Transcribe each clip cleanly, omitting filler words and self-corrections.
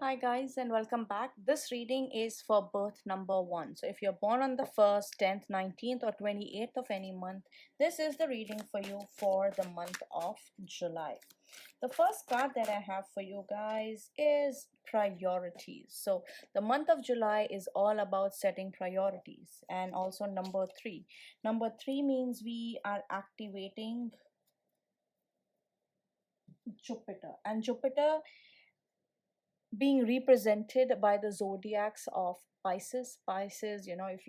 Hi guys and welcome back. This reading is for birth number 1. So if you're born on the 1st, 10th, 19th or 28th of any month, this is the reading for you for the month of July. The first card that I have for you guys is priorities. So the month of July is all about setting priorities, and also number 3. Number 3 means we are activating Jupiter, and Jupiter being represented by the zodiacs of Pisces. Pisces, if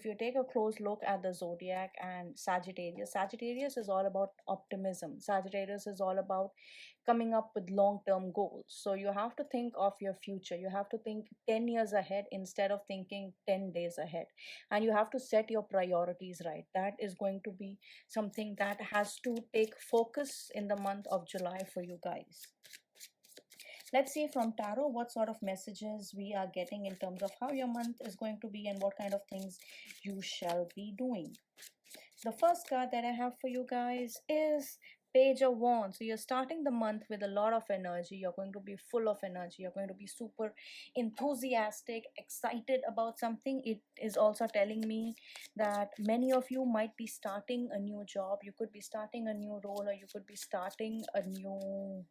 you take a close look at the zodiac, and Sagittarius is all about optimism. Sagittarius is all about coming up with long-term goals. So you have to think of your future. You have to think 10 years ahead instead of thinking 10 days ahead. And you have to set your priorities right. That is going to be something that has to take focus in the month of July for you guys. Let's see from tarot what sort of messages we are getting in terms of how your month is going to be and what kind of things you shall be doing. The first card that I have for you guys is Page of Wands. So you're starting the month with a lot of energy. You're going to be full of energy. You're going to be super enthusiastic, excited about something. It is also telling me that many of you might be starting a new job. You could be starting a new role, or you could be starting a new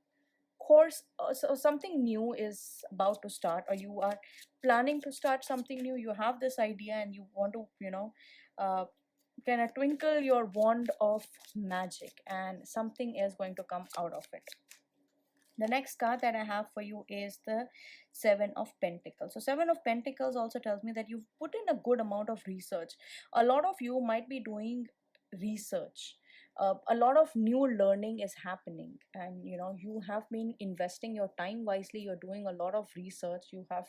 course. So something new is about to start, or you are planning to start something new. You have this idea and you want to uh, kind of twinkle your wand of magic, and something is going to come out of it. The next card that I have for you is the Seven of Pentacles. So Seven of Pentacles also tells me that you've put in a good amount of research. A lot of you might be doing research. A lot of new learning is happening, and you have been investing your time wisely. You're doing a lot of research. You have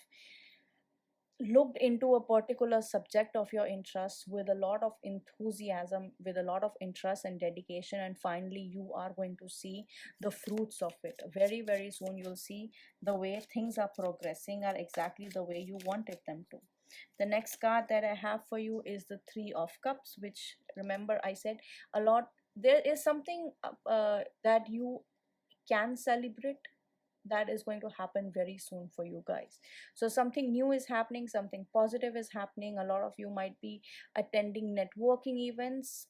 looked into a particular subject of your interest with a lot of enthusiasm, with a lot of interest and dedication, and finally you are going to see the fruits of it. Very, very soon you'll see the way things are progressing are exactly the way you wanted them to. The next card that I have for you is the Three of Cups, which, remember, I said a lot. There is something that you can celebrate, that is going to happen very soon for you guys. So something new is happening, something positive is happening. A lot of you might be attending networking events,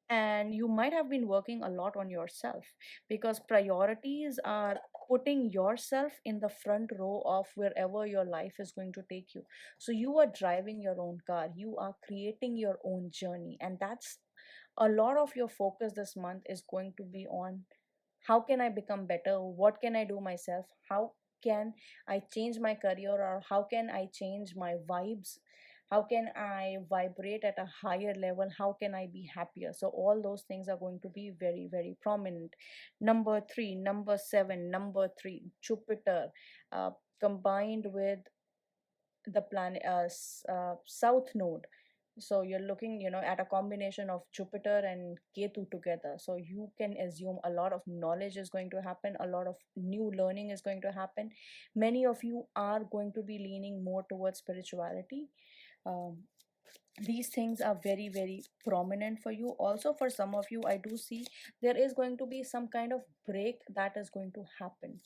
and you might have been working a lot on yourself, because priorities are putting yourself in the front row of wherever your life is going to take you. So you are driving your own car, you are creating your own journey, and that's a lot of your focus this month is going to be on how can I become better, what can I do myself, how can I change my career, or how can I change my vibes, how can I vibrate at a higher level, how can I be happier. So all those things are going to be very, very prominent. Number 3, number 7, number 3, Jupiter, uh, combined with the planet south node. So you're looking at a combination of Jupiter and Ketu together. So you can assume a lot of knowledge is going to happen, a lot of new learning is going to happen. Many of you are going to be leaning more towards spirituality. um, these things are very, very prominent for you. Also, for some of you, I do see there is going to be some kind of break that is going to happen.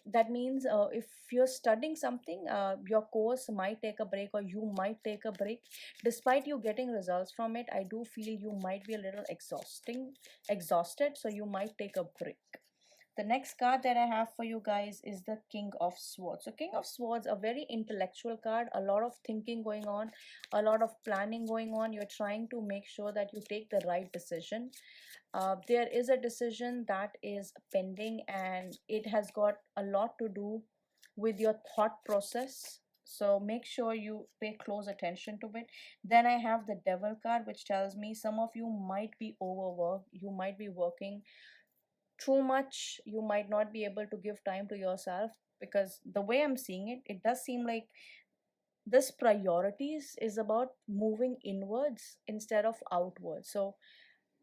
That means if you're studying something, your course might take a break, or you might take a break. Despite you getting results from it, I do feel you might be a little exhausted, so you might take a break. The next card that I have for you guys is the King of Swords. So King of Swords, a very intellectual card, a lot of thinking going on, a lot of planning going on. You're trying to make sure that you take the right decision. There is a decision that is pending, and it has got a lot to do with your thought process. So make sure you pay close attention to it. Then I have the Devil card, which tells me some of you might be overworked. You might be working too much. You might not be able to give time to yourself, because the way I'm seeing it, it does seem like this priorities is about moving inwards instead of outwards. So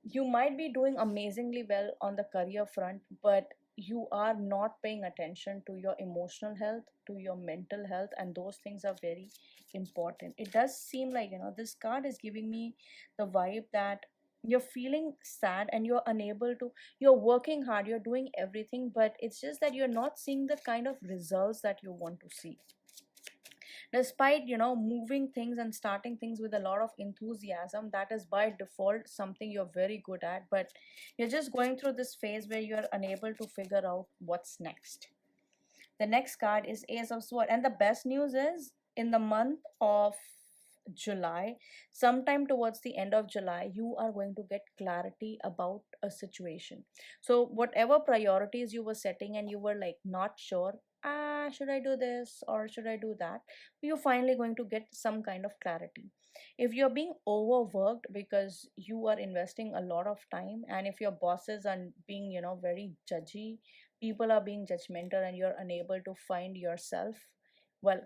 you might be doing amazingly well on the career front, but you are not paying attention to your emotional health, to your mental health, and those things are very important. It does seem like this card is giving me the vibe that you're feeling sad and you're unable to, you're working hard, you're doing everything, but it's just that you're not seeing the kind of results that you want to see, despite moving things and starting things with a lot of enthusiasm. That is by default something you're very good at, but you're just going through this phase where you're unable to figure out what's next. The next card is Ace of Swords, and the best news is in the month of July, sometime towards the end of July, you are going to get clarity about a situation. So, whatever priorities you were setting and you were like not sure, should I do this or should I do that? You're finally going to get some kind of clarity. If you're being overworked because you are investing a lot of time, and if your bosses are being, very judgy, people are being judgmental, and you're unable to find yourself, well,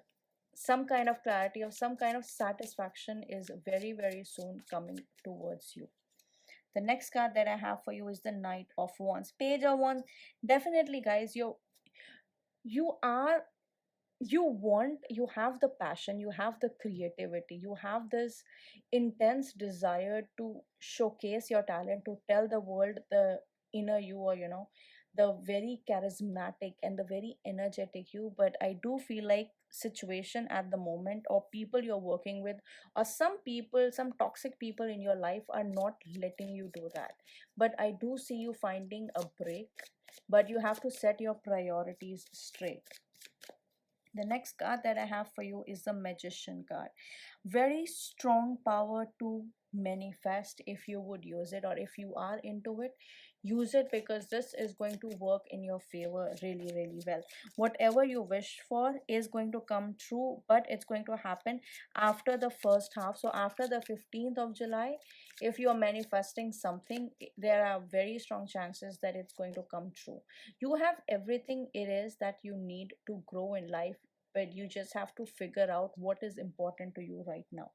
some kind of clarity or some kind of satisfaction is very, very soon coming towards you. The next card that I have for you is the Knight of Wands. Page of Wands. Definitely, guys, you are, you have the passion, you have the creativity, you have this intense desire to showcase your talent, to tell the world the inner you, or the very charismatic and the very energetic you. But I do feel like situation at the moment, or people you're working with, or some people, some toxic people in your life are not letting you do that. But I do see you finding a break, but you have to set your priorities straight. The next card that I have for you is the Magician card. Very strong power to manifest if you would use it, or if you are into it, use it, because this is going to work in your favor really, really well. Whatever you wish for is going to come true, but it's going to happen after the first half. So after the 15th of July, if you are manifesting something, there are very strong chances that it's going to come true. You have everything it is that you need to grow in life, but you just have to figure out what is important to you right now.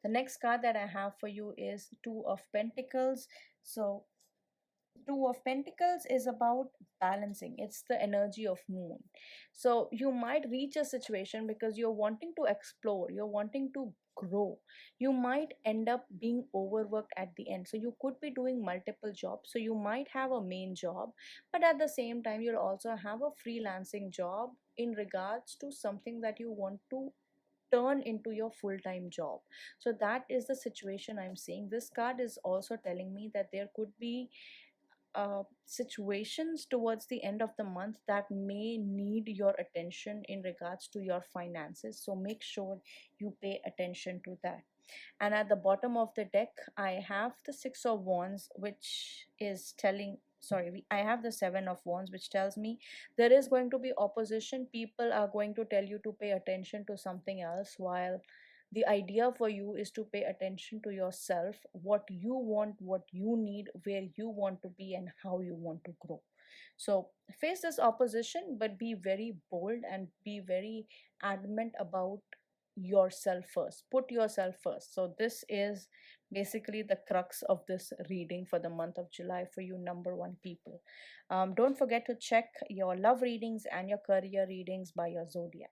The next card that I have for you is Two of Pentacles. So Two of Pentacles is about balancing. It's the energy of moon. So you might reach a situation because you're wanting to explore, you're wanting to grow. You might end up being overworked at the end. So you could be doing multiple jobs. So you might have a main job, but at the same time, you'll also have a freelancing job in regards to something that you want to turn into your full-time job. So that is the situation I'm seeing. This card is also telling me that there could be situations towards the end of the month that may need your attention in regards to your finances. So make sure you pay attention to that. And at the bottom of the deck, I have the Six of Wands, which is telling, I have the Seven of Wands, which tells me there is going to be opposition. People are going to tell you to pay attention to something else, while the idea for you is to pay attention to yourself, what you want, what you need, where you want to be, and how you want to grow. So face this opposition, but be very bold and be very adamant about yourself first. Put yourself first. So this is basically the crux of this reading for the month of July for you number one people. Don't forget to check your love readings and your career readings by your zodiac.